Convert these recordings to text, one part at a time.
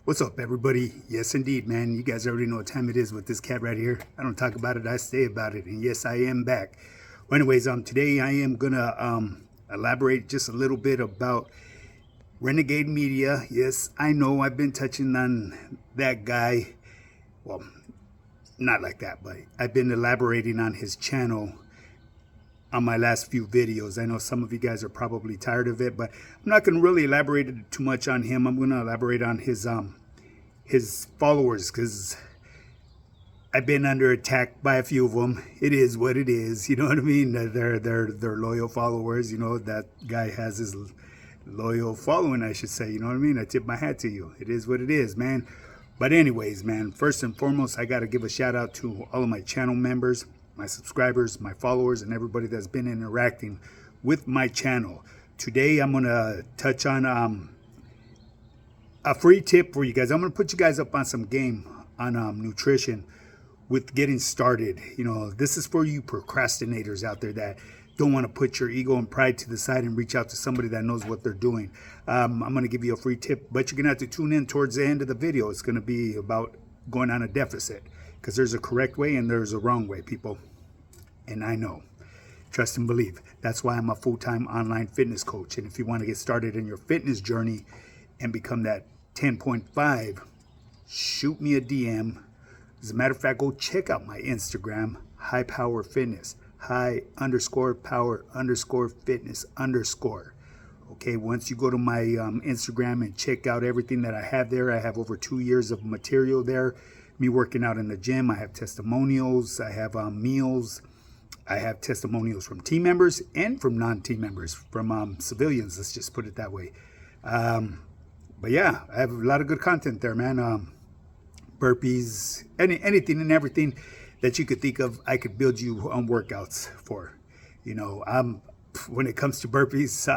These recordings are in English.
What's up, everybody? Yes, indeed, man. You guys already know what time it is with this cat right here. I don't talk about it, I stay about it. And yes, I am back. Well, anyways, today I am gonna elaborate just a little bit about Renegade Media. Yes, I know I've been touching on that guy. Well, not like that, but I've been elaborating on his channel on my last few videos. I know some of you guys are probably tired of it, but I'm not going to really elaborate too much on him. I'm going to elaborate on his followers, because I've been under attack by a few of them. It is what it is. You know what I mean? They're loyal followers. You know, that guy has his loyal following, I should say. You know what I mean? I tip my hat to you. It is what it is, man. But anyways, man, first and foremost, I got to give a shout out to all of my channel members, my subscribers, my followers, and everybody that's been interacting with my channel. Today, I'm going to touch on a free tip for you guys. I'm going to put you guys up on some game on nutrition with getting started. You know, this is for you procrastinators out there that don't want to put your ego and pride to the side and reach out to somebody that knows what they're doing. I'm going to give you a free tip, but you're going to have to tune in towards the end of the video. It's going to be about going on a deficit, because there's a correct way and there's a wrong way, people. And I know. Trust and believe. That's why I'm a full-time online fitness coach. And if you want to get started in your fitness journey and become that 10.5, shoot me a DM. As a matter of fact, go check out my Instagram, High Power Fitness. High_power_fitness_. Okay, once you go to my Instagram and check out everything that I have there, I have over 2 years of material there. Me working out in the gym. I have testimonials. I have meals. I have testimonials from team members and from non-team members, from civilians. Let's just put it that way. But yeah, I have a lot of good content there, man. Burpees, anything and everything that you could think of, I could build you on workouts for. You know, when it comes to burpees,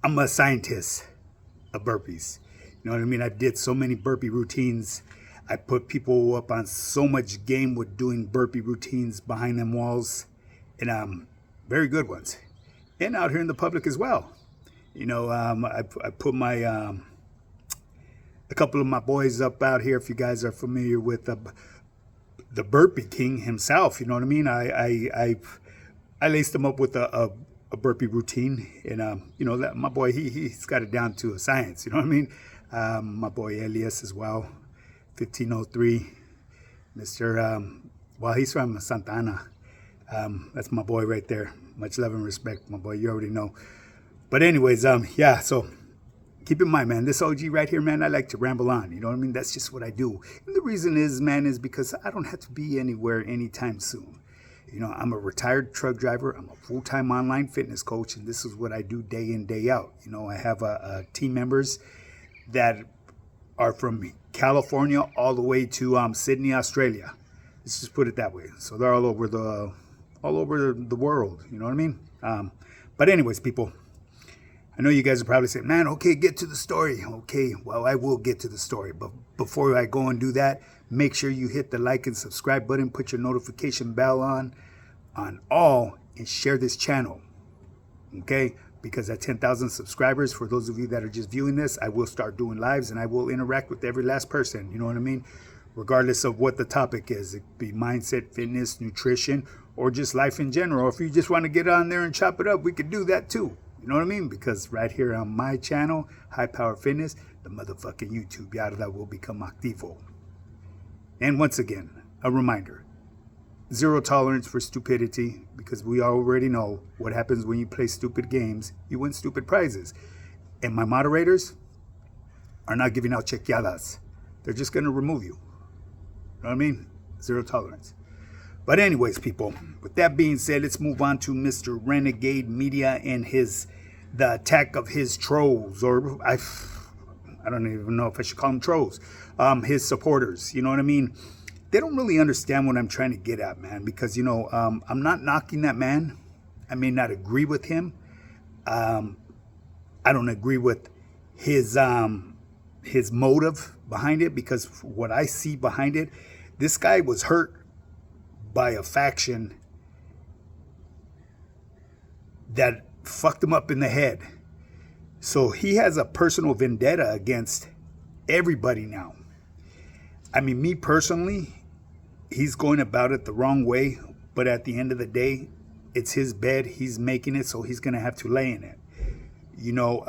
I'm a scientist of burpees. You know what I mean? I did so many burpee routines. I put people up on so much game with doing burpee routines behind them walls, and very good ones, and out here in the public as well. You know, I put my a couple of my boys up out here. If you guys are familiar with the Burpee King himself, you know what I mean. I laced him up with a burpee routine, and you know, that my boy he's got it down to a science. You know what I mean. My boy Elias as well. 1503, Mr. Well, he's from Santa Ana. That's my boy right there. Much love and respect, my boy. You already know. But anyways, yeah. So keep in mind, man, this OG right here, man, I like to ramble on. You know what I mean? That's just what I do. And the reason is, man, is because I don't have to be anywhere anytime soon. You know, I'm a retired truck driver. I'm a full-time online fitness coach, and this is what I do day in, day out. You know, I have team members that are from California all the way to Sydney, Australia. Let's just put it that way. So they're all over the world. You know what I mean? But anyways, people, I know you guys are probably saying, "Man, okay, get to the story." Okay, well, I will get to the story, but before I go and do that, make sure you hit the like and subscribe button, put your notification bell on all, and share this channel. Okay? Because at 10,000 subscribers, for those of you that are just viewing this, I will start doing lives and I will interact with every last person. You know what I mean? Regardless of what the topic is. It could be mindset, fitness, nutrition, or just life in general. If you just want to get on there and chop it up, we could do that too. You know what I mean? Because right here on my channel, High Power Fitness, the motherfucking YouTube yada will become activo. And once again, a reminder. Zero tolerance for stupidity, because we already know what happens when you play stupid games. You win stupid prizes. And my moderators are not giving out chequeadas. They're just going to remove you. You know what I mean? Zero tolerance. But anyways, people, with that being said, let's move on to Mr. Renegade Media and the attack of his trolls, or I don't even know if I should call them trolls, his supporters. You know what I mean? They don't really understand what I'm trying to get at, man, because, you know, I'm not knocking that man. I may not agree with him. I don't agree with his motive behind it, because what I see behind it, this guy was hurt by a faction that fucked him up in the head. So he has a personal vendetta against everybody now. I mean, me personally, he's going about it the wrong way, but at the end of the day, it's his bed. He's making it, so he's going to have to lay in it. You know,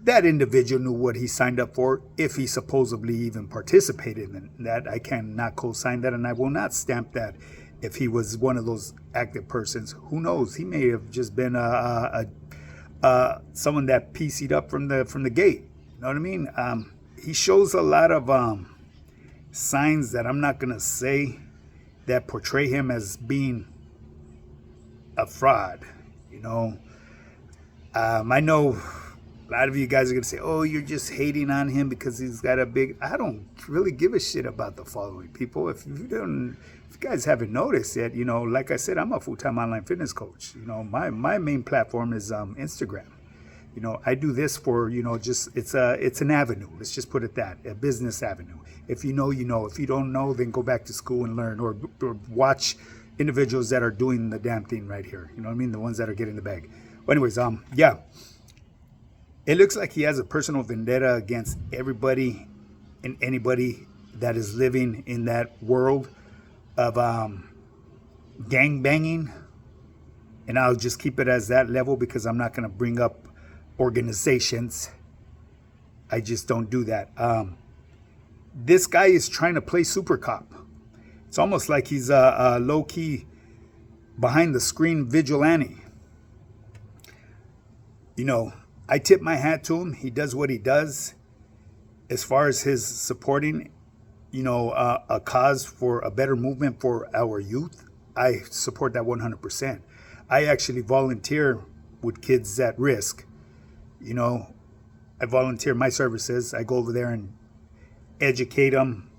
that individual knew what he signed up for, if he supposedly even participated in that. I cannot co-sign that, and I will not stamp that. If he was one of those active persons, who knows? He may have just been someone that PC'd up from the gate. You know what I mean? He shows a lot of signs that I'm not gonna say that portray him as being a fraud. You know, I know a lot of you guys are gonna say, "Oh, you're just hating on him because he's got a big." I don't really give a shit about the following, people. If you guys haven't noticed yet, you know, like I said, I'm a full-time online fitness coach. You know, my main platform is Instagram. You know, I do this for, you know, just it's an avenue. Let's just put it that, a business avenue. If you know, you know. If you don't know, then go back to school and learn, or watch individuals that are doing the damn thing right here. You know what I mean? The ones that are getting the bag. But anyways, yeah. It looks like he has a personal vendetta against everybody and anybody that is living in that world of gang banging. And I'll just keep it as that level because I'm not going to bring up organizations. I just don't do that. This guy is trying to play super cop. It's almost like he's a low-key behind the screen vigilante. You know, I tip my hat to him. He does what he does. As far as his supporting, you know, a cause for a better movement for our youth, I support that 100%. I actually volunteer with kids at risk. You know, I volunteer my services. I go over there and educate them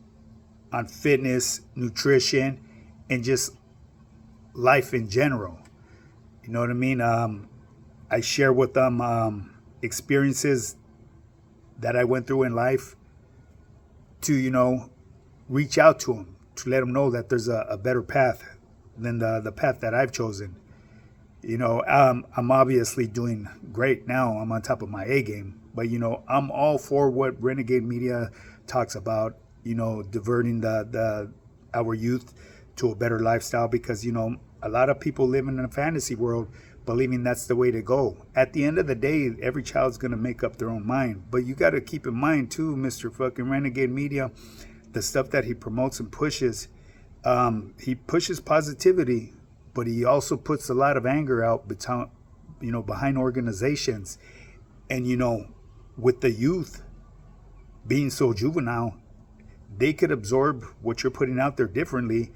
on fitness, nutrition, and just life in general. You know what I mean? I share with them experiences that I went through in life to, you know, reach out to them, to let them know that there's a better path than the path that I've chosen. You know, I'm obviously doing great now. I'm on top of my A game. But, you know, I'm all for what Renegade Media talks about, you know, diverting our youth to a better lifestyle, because, you know, a lot of people live in a fantasy world believing that's the way to go. At the end of the day, every child's going to make up their own mind. But you got to keep in mind, too, Mr. fucking Renegade Media, the stuff that he promotes and pushes, he pushes positivity, but he also puts a lot of anger out behind organizations. And, you know, with the youth being so juvenile, they could absorb what you're putting out there differently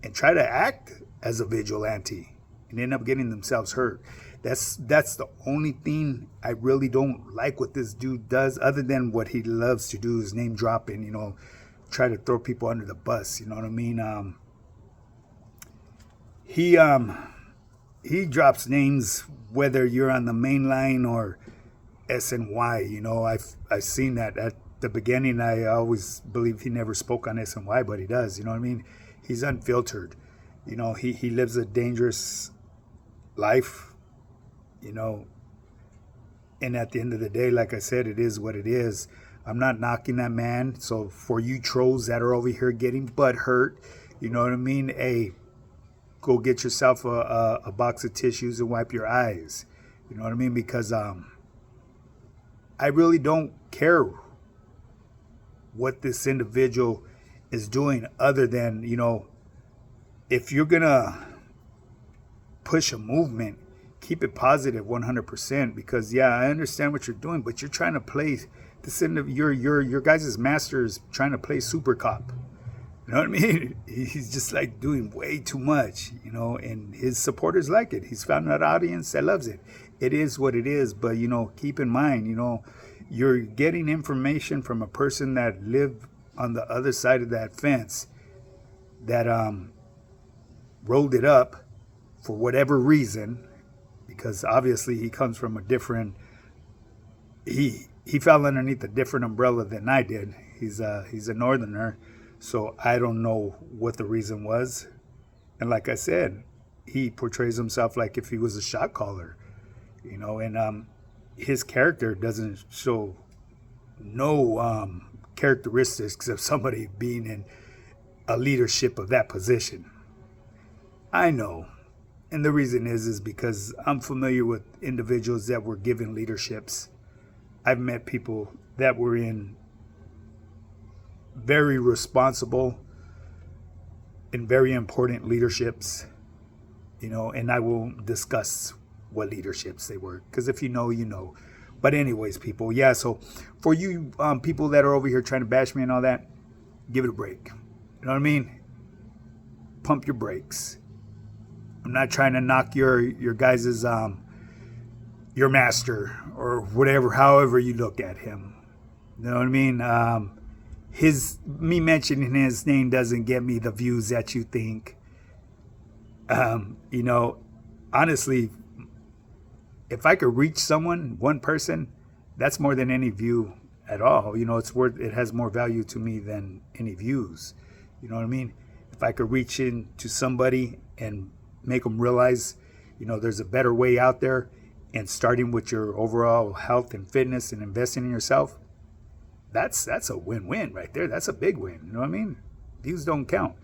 and try to act as a vigilante and end up getting themselves hurt. That's the only thing I really don't like what this dude does, other than what he loves to do is name dropping, you know, try to throw people under the bus. You know what I mean? He drops names whether you're on the main line or SNY. You know, I've seen that at the beginning. I always believed he never spoke on SNY, but he does. You know what I mean? He's unfiltered. You know, he lives a dangerous life, you know, and at the end of the day, like I said, it is what it is. I'm not knocking that man. So for you trolls that are over here getting butt hurt, you know what I mean? Hey, go get yourself a box of tissues and wipe your eyes. You know what I mean? Because I really don't care what this individual is doing, other than, you know, if you're gonna push a movement, keep it positive 100%, because yeah, I understand what you're doing, but you're trying to play this end of your guys' master is trying to play super cop. You know what I mean? He's just like doing way too much, you know, and his supporters like it. He's found an audience that loves it. It is what it is, but, you know, keep in mind, you know, you're getting information from a person that lived on the other side of that fence, that rolled it up for whatever reason, because obviously he comes from a different, he fell underneath a different umbrella than I did. He's a northerner, so I don't know what the reason was. And like I said, he portrays himself like if he was a shot caller, you know, and his character doesn't show characteristics of somebody being in a leadership of that position. I know. And the reason is because I'm familiar with individuals that were given leaderships. I've met people that were in very responsible and very important leaderships, and I will discuss what leaderships they were, because if you know, you know. But anyways, people, yeah, so for you people that are over here trying to bash me and all that, give it a break. You know what I mean? Pump your brakes. I'm not trying to knock your guys's your master or whatever, however you look at him. You know what I mean? Me mentioning his name doesn't get me the views that you think. Honestly, if I could reach someone, one person, that's more than any view at all. It has more value to me than any views. You know what I mean? If I could reach into somebody and make them realize, there's a better way out there, and starting with your overall health and fitness and investing in yourself, that's a win-win right there. That's a big win. You know what I mean? Views don't count.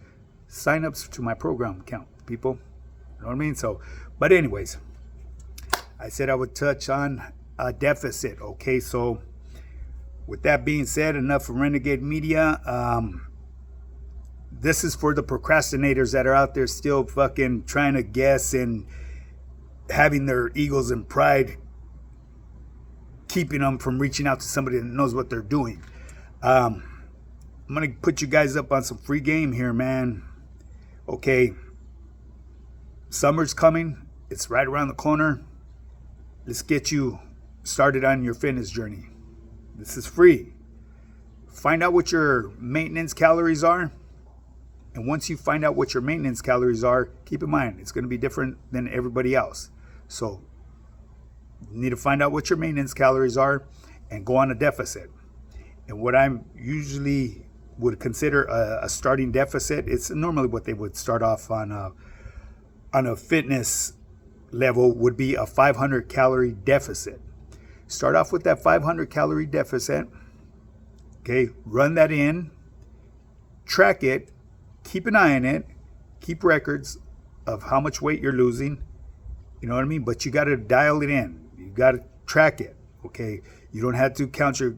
Sign-ups to my program count, people. You know what I mean? So, but anyways, I said I would touch on a deficit. Okay, so with that being said, enough from Renegade Media. This is for the procrastinators that are out there still fucking trying to guess and having their egos and pride keeping them from reaching out to somebody that knows what they're doing. I'm going to put you guys up on some free game here, man. Okay. Summer's coming. It's right around the corner. Let's get you started on your fitness journey. This is free. Find out what your maintenance calories are. And once you find out what your maintenance calories are, keep in mind, it's going to be different than everybody else. So you need to find out what your maintenance calories are and go on a deficit. And what I'm usually would consider a starting deficit, it's normally what they would start off on a fitness level, would be a 500 calorie deficit. Start off with that 500 calorie deficit. Okay, run that in, track it, keep an eye on it, keep records of how much weight you're losing. You know what I mean? But you got to dial it in. You got to track it. Okay, you don't have to count your,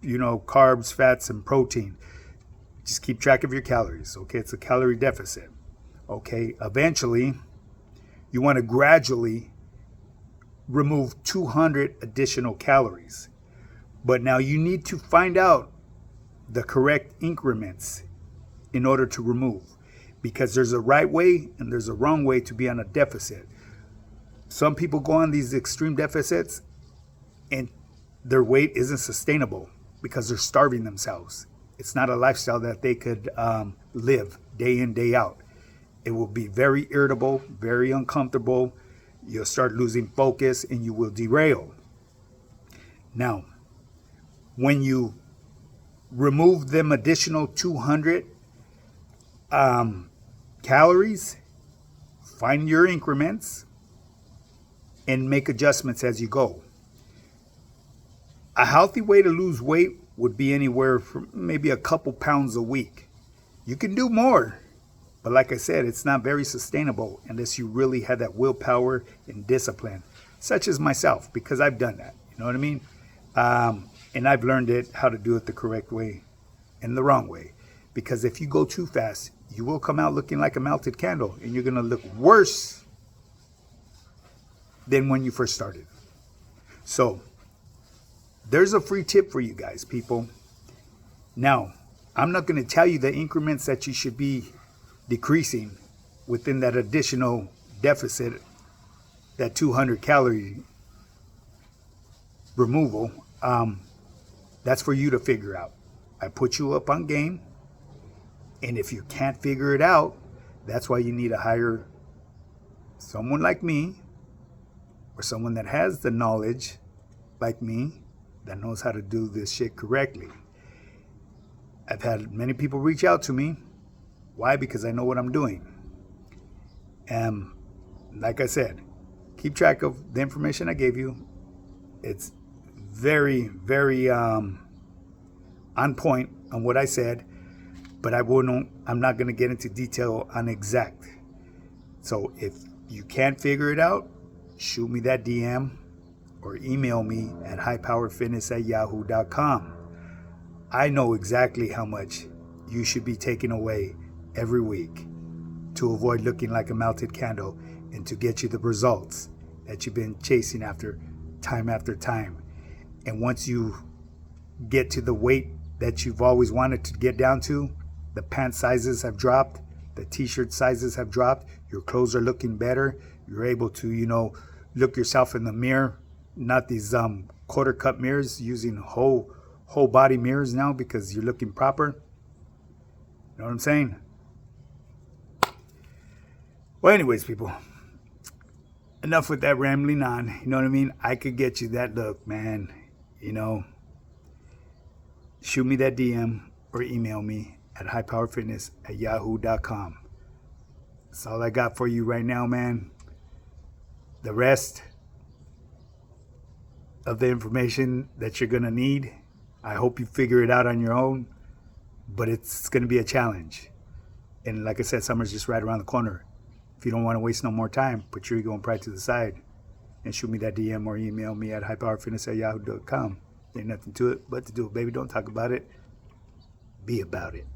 carbs, fats, and protein. Just keep track of your calories. Okay, it's a calorie deficit. Okay, eventually, you want to gradually remove 200 additional calories. But now you need to find out the correct increments in order to remove, because there's a right way and there's a wrong way to be on a deficit. Some people go on these extreme deficits and their weight isn't sustainable because they're starving themselves. It's not a lifestyle that they could live day in, day out. It will be very irritable, very uncomfortable. You'll start losing focus and you will derail. Now, when you remove them additional 200 calories, find your increments and make adjustments as you go. A healthy way to lose weight would be anywhere from maybe a couple pounds a week. You can do more, but like I said, it's not very sustainable unless you really have that willpower and discipline, such as myself, because I've done that. You know what I mean? And I've learned how to do it the correct way and the wrong way. Because if you go too fast, you will come out looking like a melted candle, and you're going to look worse than when you first started. So there's a free tip for you guys, people. Now, I'm not going to tell you the increments that you should be decreasing within that additional deficit, that 200 calorie removal. That's for you to figure out. I put you up on game. And if you can't figure it out, that's why you need to hire someone like me, or someone that has the knowledge like me, that knows how to do this shit correctly. I've had many people reach out to me. Why? Because I know what I'm doing. And like I said, keep track of the information I gave you. It's very, very on point on what I said, but I'm not going to get into detail on exact. So if you can't figure it out, shoot me that DM or email me at highpoweredfitness@yahoo.com. I know exactly how much you should be taking away every week to avoid looking like a melted candle and to get you the results that you've been chasing after time. And once you get to the weight that you've always wanted to get down to, the pant sizes have dropped, the t-shirt sizes have dropped, your clothes are looking better, you're able to, look yourself in the mirror, not these quarter cup mirrors, using whole body mirrors now because you're looking proper. You know what I'm saying? Well, anyways, people, enough with that rambling on. You know what I mean? I could get you that look, man. Shoot me that DM or email me at highpoweredfitness@yahoo.com. That's all I got for you right now, man. The rest of the information that you're going to need, I hope you figure it out on your own, but it's going to be a challenge. And like I said, summer's just right around the corner. If you don't want to waste no more time, put your ego and pride to the side and shoot me that DM or email me at highpoweredfitness@yahoo.com. Ain't nothing to it but to do it, baby. Don't talk about it. Be about it.